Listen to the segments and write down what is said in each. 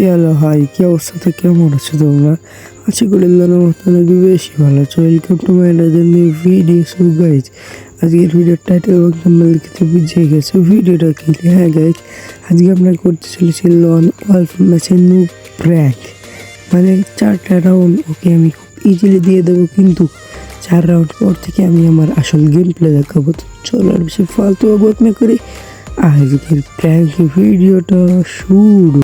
Hello hi, কি অবস্থা? তো কেমন আছো তোমরা? আশা করি আল্লাহর মতো অনেক বেশি ভালো আছো। Welcome to my another new video. So guys, আজকের ভিডিওর টাইটেল এবং থাম্বনেল দেখতে বুঝে গেছো ভিডিওটা কি। হ্যাঁ গাইজ, আজকে আমরা করতে চলেছি লন ওয়ালফ ম্যাচের নিউ প্র্যাঙ্ক। মানে 4টা রাউন্ড ওকে আমি খুব ইজিলি দিয়ে দেবো, কিন্তু 4 রাউন্ড পর থেকে আমি আমার আসল গেম প্লে দেখাবো। তো চলো আর বেশি ফালতু বক না করি, আজকের প্র্যাঙ্ক ভিডিওটা শুরু।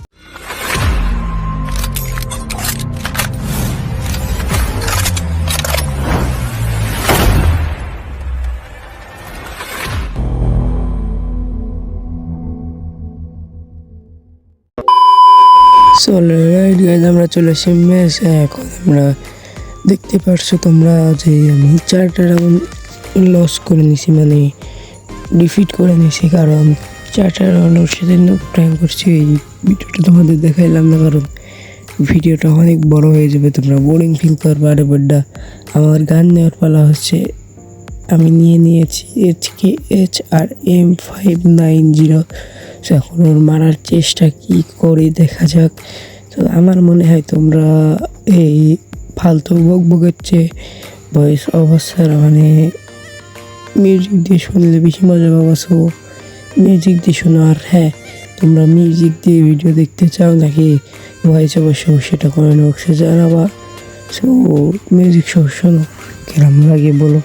চলো রাইট গাইজ, আমরা চলে আসি ম্যাচ। এখন আমরা দেখতে পারছো তোমরা যে আমি 4টা রাউন্ড লস করে নিছি, মানে ডিফিট করে নিছি, কারণ 4টা রাউন্ড ওর সাথে প্র্যাঙ্ক করছি। এই ভিডিওটা তোমাদের দেখাইলাম না, কারণ ভিডিওটা অনেক বড় হয়ে যাবে, তোমরা বোরিং ফিল করবে। আরে বাড্ডা, আমার গান নেওয়ার পালা হচ্ছে। আমি নিয়েছি HRM590। এখন ওর মারার চেষ্টা কি করে দেখা যাক। তো আমার মনে হয় তোমরা এই ফালতু বকবকের চেয়ে ভয়েস অবস্থার মানে মিউজিক দিয়ে শুনলে বেশি মজা পাবা। সো মিউজিক দিয়ে শোনো। আর হ্যাঁ, তোমরা মিউজিক দিয়ে ভিডিও দেখতে চাও নাকি ভয়েস অবশ্য সেটা কমেন্ট বক্সে জানাবা। সো মিউজিক সহ শোনো, কেমন লাগে বলো।